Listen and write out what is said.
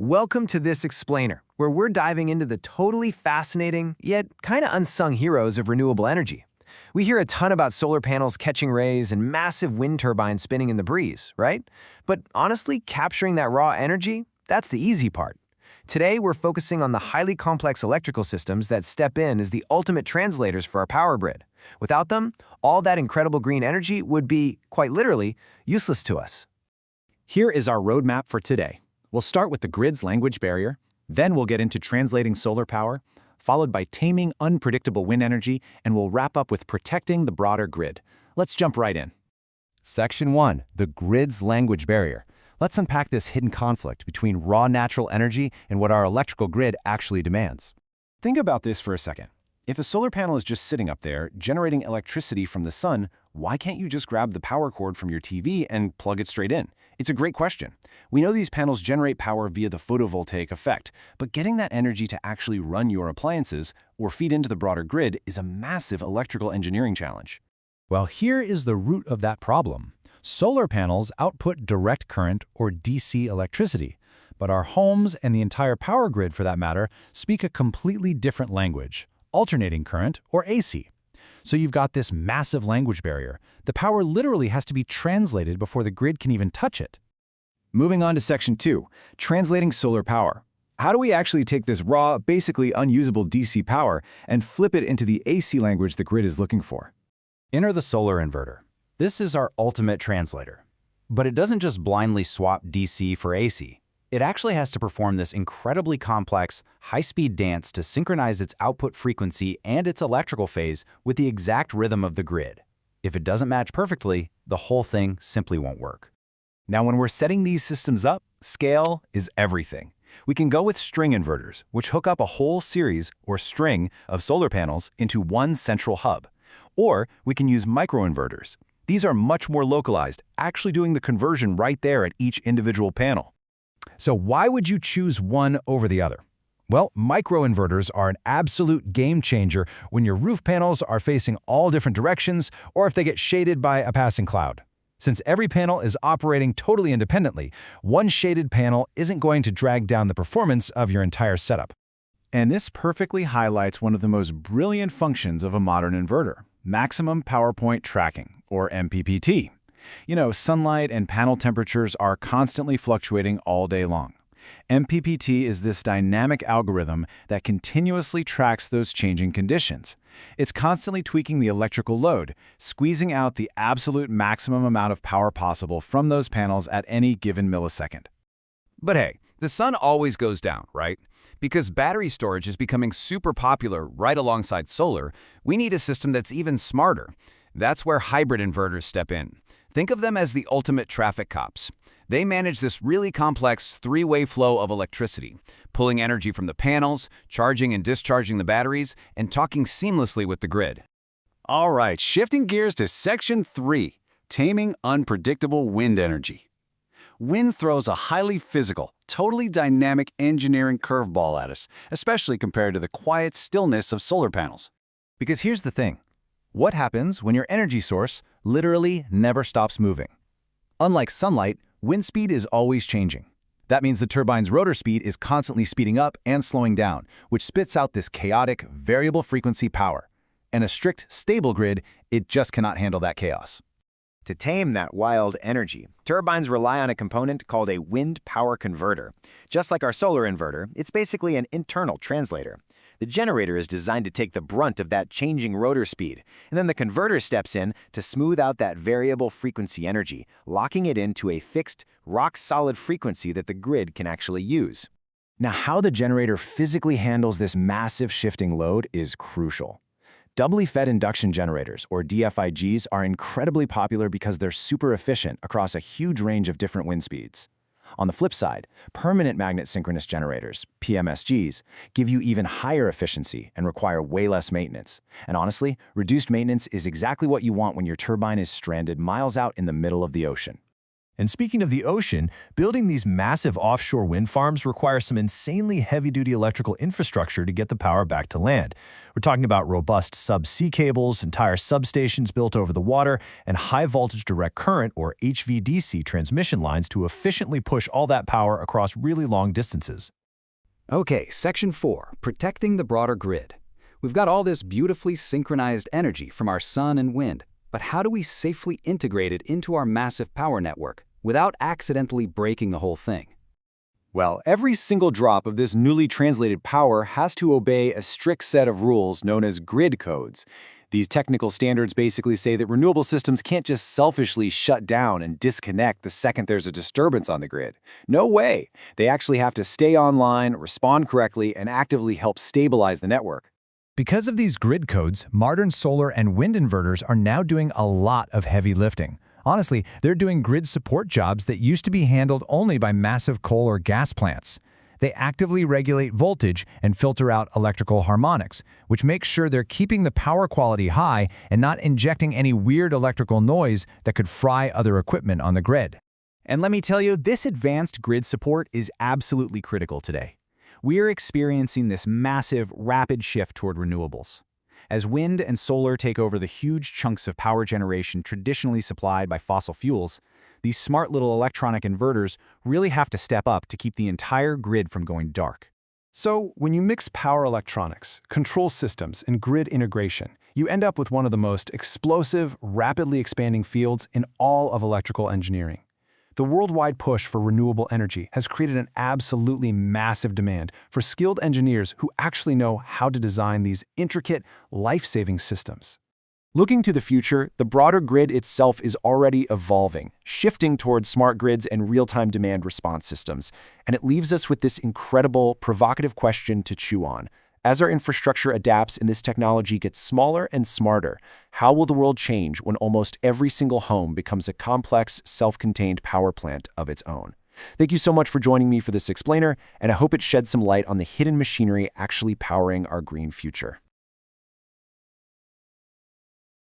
Welcome to this explainer, where we're diving into the totally fascinating, yet kind of unsung heroes of renewable energy. We hear a ton about solar panels catching rays and massive wind turbines spinning in the breeze, right? But honestly, capturing that raw energy, that's the easy part. Today, we're focusing on the highly complex electrical systems that step in as the ultimate translators for our power grid. Without them, all that incredible green energy would be, quite literally, useless to us. Here is our roadmap for today. We'll start with the grid's language barrier, then we'll get into translating solar power, followed by taming unpredictable wind energy, and we'll wrap up with protecting the broader grid. Let's jump right in. Section 1. The grid's language barrier. Let's unpack this hidden conflict between raw natural energy and what our electrical grid actually demands. Think about this for a second. If a solar panel is just sitting up there, generating electricity from the sun, why can't you just grab the power cord from your TV and plug it straight in? It's a great question. We know these panels generate power via the photovoltaic effect, but getting that energy to actually run your appliances or feed into the broader grid is a massive electrical engineering challenge. Well, here is the root of that problem. Solar panels output direct current, or DC electricity, but our homes and the entire power grid, for that matter, speak a completely different language, alternating current, or AC. So you've got this massive language barrier. The power literally has to be translated before the grid can even touch it. Moving on to Section 2, translating solar power. How do we actually take this raw, basically unusable DC power and flip it into the AC language the grid is looking for? Enter the solar inverter. This is our ultimate translator. But it doesn't just blindly swap DC for AC. It actually has to perform this incredibly complex, high-speed dance to synchronize its output frequency and its electrical phase with the exact rhythm of the grid. If it doesn't match perfectly, the whole thing simply won't work. Now, when we're setting these systems up, scale is everything. We can go with string inverters, which hook up a whole series or string of solar panels into one central hub. Or we can use microinverters. These are much more localized, actually doing the conversion right there at each individual panel. So why would you choose one over the other? Well, microinverters are an absolute game changer when your roof panels are facing all different directions or if they get shaded by a passing cloud. Since every panel is operating totally independently, one shaded panel isn't going to drag down the performance of your entire setup. And this perfectly highlights one of the most brilliant functions of a modern inverter, maximum power point tracking, or MPPT. You know, sunlight and panel temperatures are constantly fluctuating all day long. MPPT is this dynamic algorithm that continuously tracks those changing conditions. It's constantly tweaking the electrical load, squeezing out the absolute maximum amount of power possible from those panels at any given millisecond. But hey, the sun always goes down, right? Because battery storage is becoming super popular right alongside solar, we need a system that's even smarter. That's where hybrid inverters step in. Think of them as the ultimate traffic cops. They manage this really complex three-way flow of electricity, pulling energy from the panels, charging and discharging the batteries, and talking seamlessly with the grid. All right, shifting gears to Section 3, taming unpredictable wind energy. Wind throws a highly physical, totally dynamic engineering curveball at us, especially compared to the quiet stillness of solar panels. Because here's the thing. What happens when your energy source literally never stops moving? Unlike sunlight, wind speed is always changing. That means the turbine's rotor speed is constantly speeding up and slowing down, which spits out this chaotic, variable frequency power. And a strict, stable grid, it just cannot handle that chaos. To tame that wild energy, turbines rely on a component called a wind power converter. Just like our solar inverter, it's basically an internal translator. The generator is designed to take the brunt of that changing rotor speed, and then the converter steps in to smooth out that variable frequency energy, locking it into a fixed, rock-solid frequency that the grid can actually use. Now, how the generator physically handles this massive shifting load is crucial. Doubly fed induction generators, or DFIGs, are incredibly popular because they're super efficient across a huge range of different wind speeds. On the flip side, permanent magnet synchronous generators, PMSGs, give you even higher efficiency and require way less maintenance. And honestly, reduced maintenance is exactly what you want when your turbine is stranded miles out in the middle of the ocean. And speaking of the ocean, building these massive offshore wind farms requires some insanely heavy-duty electrical infrastructure to get the power back to land. We're talking about robust subsea cables, entire substations built over the water, and high-voltage direct current, or HVDC, transmission lines to efficiently push all that power across really long distances. Okay, Section 4, protecting the broader grid. We've got all this beautifully synchronized energy from our sun and wind, but how do we safely integrate it into our massive power network without accidentally breaking the whole thing? Well, every single drop of this newly translated power has to obey a strict set of rules known as grid codes. These technical standards basically say that renewable systems can't just selfishly shut down and disconnect the second there's a disturbance on the grid. No way! They actually have to stay online, respond correctly, and actively help stabilize the network. Because of these grid codes, modern solar and wind inverters are now doing a lot of heavy lifting. Honestly, they're doing grid support jobs that used to be handled only by massive coal or gas plants. They actively regulate voltage and filter out electrical harmonics, which makes sure they're keeping the power quality high and not injecting any weird electrical noise that could fry other equipment on the grid. And let me tell you, this advanced grid support is absolutely critical today. We are experiencing this massive, rapid shift toward renewables. As wind and solar take over the huge chunks of power generation traditionally supplied by fossil fuels, these smart little electronic inverters really have to step up to keep the entire grid from going dark. So, when you mix power electronics, control systems, and grid integration, you end up with one of the most explosive, rapidly expanding fields in all of electrical engineering. The worldwide push for renewable energy has created an absolutely massive demand for skilled engineers who actually know how to design these intricate, life-saving systems. Looking to the future, the broader grid itself is already evolving, shifting towards smart grids and real-time demand response systems. And it leaves us with this incredible, provocative question to chew on. As our infrastructure adapts and this technology gets smaller and smarter, how will the world change when almost every single home becomes a complex, self-contained power plant of its own? Thank you so much for joining me for this explainer, and I hope it sheds some light on the hidden machinery actually powering our green future.